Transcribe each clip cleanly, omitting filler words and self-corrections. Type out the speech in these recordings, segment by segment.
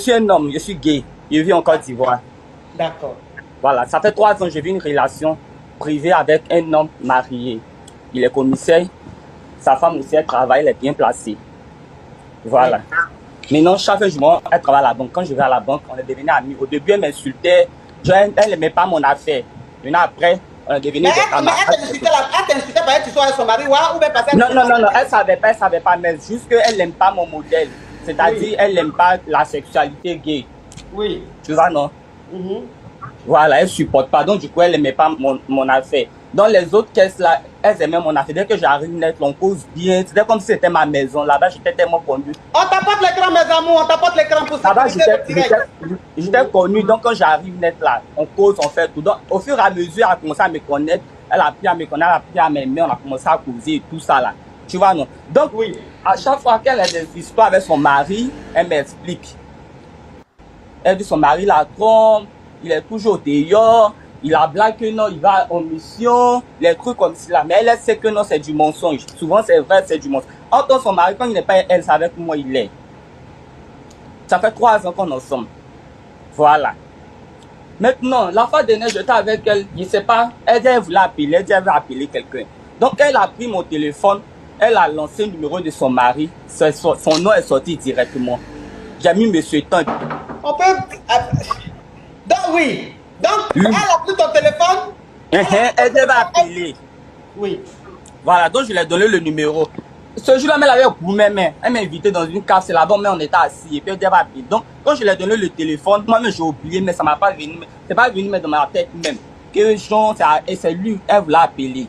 Je suis un homme, je suis gay. Je vis en Côte d'Ivoire. D'accord. Voilà, ça fait 3 ans que j'ai vu une relation privée avec un homme marié. Il est commissaire, sa femme aussi, elle travaille, elle est bien placée. Voilà. Maintenant, chaque jour, elle travaille à la banque. Quand je vais à la banque, on est devenus amis. Au début, elle m'insultait. Elle n'aimait pas mon affaire. Maintenant, après, on est devenus des camarades. Mais elle t'insultait parce que tu sois avec son mari ou bien parce que... Non, elle savait pas, mais juste qu'elle n'aime pas mon modèle. C'est-à-dire, elle n'aime pas la sexualité gay. Oui. Tu vois, non? Voilà, elle ne supporte pas. Donc, du coup, elle n'aimait pas mon affaire. Dans les autres caisses, là, elles aimaient mon affaire. Dès que j'arrive net, on cause bien. C'était comme si c'était ma maison. Là-bas, j'étais tellement connu. On t'apporte l'écran, mes amours. On t'apporte l'écran pour ça. Là-bas, j'étais connu. Donc, quand j'arrive net, là, on cause, on fait tout. Donc, au fur et à mesure, elle a commencé à me connaître. Elle a appris à me connaître, elle a appris à m'aimer. On a commencé à causer et tout ça, là. Tu vois, non? Donc, oui, à chaque fois qu'elle a des histoires avec son mari, elle m'explique. Elle dit son mari la trompe, il est toujours dehors, il a blague que non, il va en mission, les trucs comme cela. Mais elle sait que non, c'est du mensonge. Souvent, c'est vrai, c'est du mensonge. Entre son mari, quand il n'est pas elle, c'est avec moi, il est. Ça fait 3 ans qu'on est ensemble. Voilà. Maintenant, la fois dernière, j'étais avec elle, je ne sais pas, elle dit elle voulait appeler, elle dit elle veut appeler quelqu'un. Donc, elle a pris mon téléphone, elle a lancé le numéro de son mari, son nom est sorti directement. J'ai mis Monsieur Tant. On peut... Donc, oui. Donc, elle a pris ton téléphone. Elle devait appeler. Oui. Voilà, donc je lui ai donné le numéro. Ce jour-là, elle avait gourmet, mais elle m'a invité dans une cave, c'est là-bas, mais on était assis, et puis elle devait appeler. Donc, quand je lui ai donné le téléphone, moi-même j'ai oublié, mais ça m'a pas venu, c'est pas venu mais dans ma tête même. Que Jean, c'est lui, elle voulait appeler.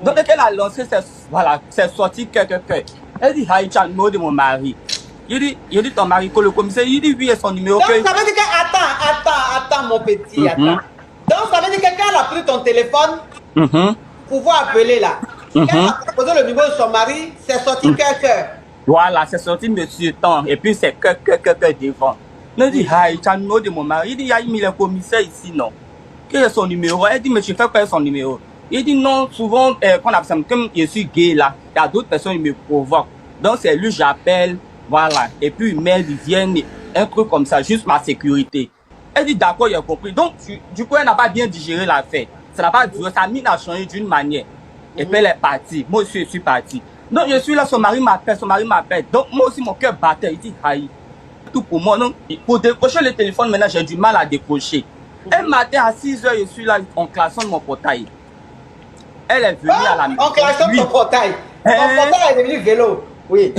Donc, dès qu'elle a lancé, c'est sorti que. Elle dit, Haï, tu as le numéro de mon mari. Il dit ton mari, le commissaire, il dit oui, et son numéro. Donc, ça veut dire que, attends, mon petit, attends. Donc, ça veut dire que quand elle a pris ton téléphone, pour pouvoir appeler là, quand elle a proposé le numéro de son mari, c'est sorti cœur. Voilà, c'est sorti Monsieur Tant, et puis c'est que devant. Il dit, Haï, tu as le numéro de mon mari. Il dit, il y a mis le commissaire ici, non. Quel est son numéro? Elle dit, mais tu fais quoi son numéro? Il dit, non, souvent, comme je suis gay là, il y a d'autres personnes qui me provoquent. Donc, c'est lui, j'appelle. Voilà. Et puis, ils viennent, un truc comme ça, juste ma sécurité. Elle dit, d'accord, il a compris. Donc, du coup, elle n'a pas bien digéré l'affaire. Ça n'a pas duré. Sa mine a changé d'une manière. Et puis, elle est partie. Moi aussi, je suis parti. Donc, je suis là, son mari m'appelle. Donc, moi aussi, mon cœur battait. Il dit, aïe. Tout pour moi. Donc, pour décrocher le téléphone, maintenant, j'ai du mal à décrocher. Un matin, à 6 h, je suis là, on klaxonne mon portail. Elle est venue à la maison. On klaxonne ton portail. Ton portail est devenu vélo. Oui.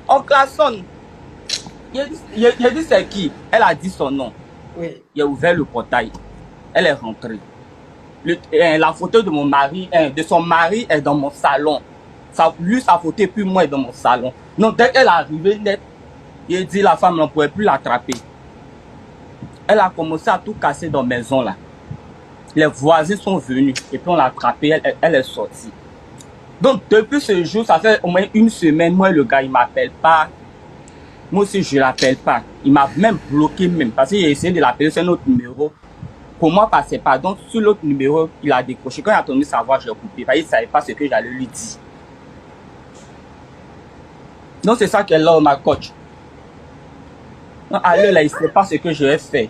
On klaxonne. Il a dit c'est qui? Elle a dit son nom. Oui. Il a ouvert le portail. Elle est rentrée. La photo de mon mari, de son mari est dans mon salon. Lui, sa photo, puis moi, est dans mon salon. Donc, dès qu'elle est arrivée, net, il a dit la femme ne pouvait plus l'attraper. Elle a commencé à tout casser dans la maison là. Les voisins sont venus et puis on l'a attrapée, elle est sortie. Donc, depuis ce jour, ça fait au moins 1 semaine, moi, le gars, il ne m'appelle pas. Moi aussi, je ne l'appelle pas. Il m'a même bloqué même parce qu'il a essayé de l'appeler sur un autre numéro. Pour moi, passait pas. Donc, sur l'autre numéro, il a décroché. Quand il a attendu savoir, j'ai coupé. Il ne savait pas ce que j'allais lui dire. Donc, c'est ça qu'elle a, ma coach. Donc, à l'heure, là, il ne sait pas ce que je vais faire.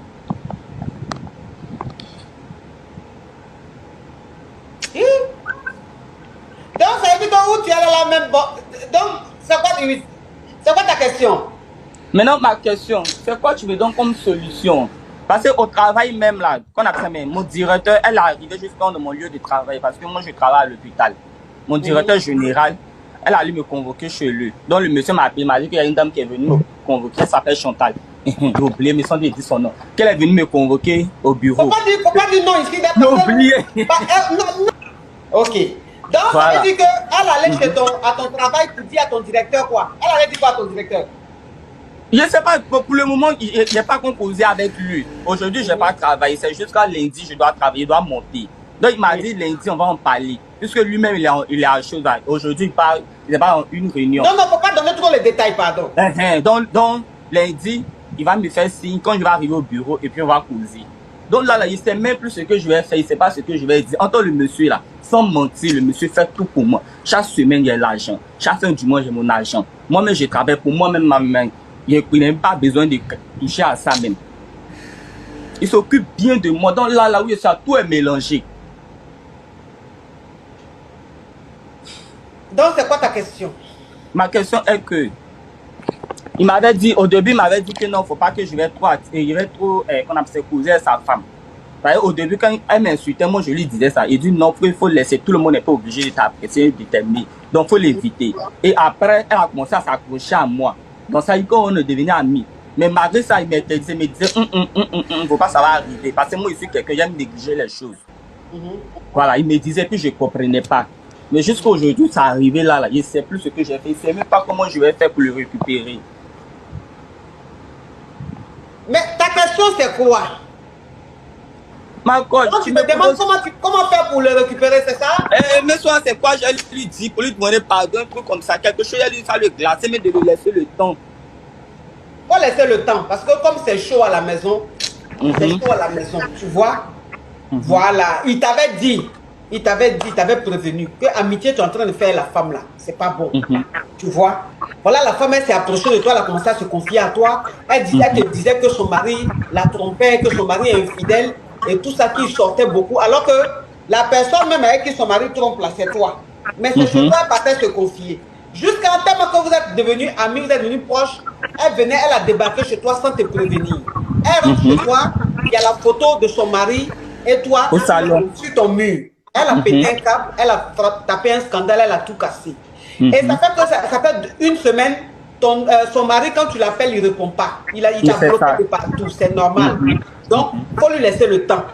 Donc, ça veut dire où tu es là même. Donc, c'est quoi ta question? Maintenant, ma question, c'est quoi tu veux donc comme solution? Parce qu'au travail même là, mon directeur, elle est arrivée jusqu'à mon lieu de travail parce que moi je travaille à l'hôpital. Mon directeur général, elle a allé me convoquer chez lui. Donc le monsieur m'a appelé, m'a dit qu'il y a une dame qui est venue me convoquer, elle s'appelle Chantal. J'ai oublié, mais sans dire son nom. Qu'elle est venue me convoquer au bureau. Faut pas dire non ici. J'ai oublié. Non. Ok. Donc ça veut dire qu'elle allait chez à ton travail pour dire à ton directeur quoi? Elle allait dire quoi à ton directeur? Je ne sais pas, pour le moment, je n'ai pas composé avec lui. Aujourd'hui, je n'ai pas travaillé. C'est jusqu'à lundi, je dois travailler, je dois monter. Donc, il m'a dit lundi, on va en parler. Puisque lui-même, il est à chose. Aujourd'hui, il n'est pas en une réunion. Non, il ne faut pas donner trop les détails, pardon. Donc, lundi, il va me faire signe quand je vais arriver au bureau et puis on va causer. Donc là, il ne sait même plus ce que je vais faire, il ne sait pas ce que je vais dire. Entends le monsieur là, sans mentir, le monsieur fait tout pour moi. Chaque semaine, il y a l'argent. Chaque fin du mois, j'ai mon argent. Moi-même, je travaille pour moi-même, ma main. Il n'a même pas besoin de toucher à ça même. Il s'occupe bien de moi. Donc là où ça, tout est mélangé. Donc, c'est quoi ta question? Ma question est que, il m'avait dit, au début, il m'avait dit que non, il ne faut pas que je vais trop, qu'on appelle causer sa femme. Au début, quand elle m'insultait, moi, je lui disais ça. Il dit non, il faut laisser, tout le monde n'est pas obligé de t'apprécier, de t'aimer. Donc, il faut l'éviter. Et après, elle a commencé à s'accrocher à moi. Donc, ça dit qu'on est devenu amis. Mais malgré ça, il me disait, il ne faut pas ça va arriver. Parce que moi, je suis quelqu'un, j'aime négliger les choses. Voilà, il me disait, puis je ne comprenais pas. Mais jusqu'à aujourd'hui, ça arrivé là, il ne sait plus ce que j'ai fait. Il ne sait même pas comment je vais faire pour le récupérer. Mais ta question, c'est quoi? Ma coach, tu me demandes comment faire pour le récupérer, c'est ça? Mais soit c'est quoi, je lui dis, pour lui demander pardon, un truc comme ça, quelque chose, ça le glacer, mais de lui laisser le temps. Faut laisser le temps, parce que comme c'est chaud à la maison, c'est chaud à la maison, tu vois? Voilà, il t'avait dit, il t'avait prévenu que amitié, tu es en train de faire la femme là, c'est pas bon. Tu vois? Voilà, la femme, elle s'est approchée de toi, elle a commencé à se confier à toi. Elle te disait que son mari la trompait, que son mari est infidèle et tout ça qui sortait beaucoup. Alors que la personne même avec qui son mari trompe là, c'est toi. Mais c'est sur toi, elle partait se confier. Jusqu'à un temps que vous êtes devenus amis, vous êtes devenus proches, elle venait, elle a débarqué chez toi sans te prévenir. Elle rentre chez toi, il y a la photo de son mari et toi au salon sur ton mur. Elle a pété un câble, elle a tapé un scandale, elle a tout cassé. Et ça fait que ça fait une semaine, son mari, quand tu l'appelles, il ne répond pas. Il t'a bloqué de partout, c'est normal. Donc, il faut lui laisser le temps.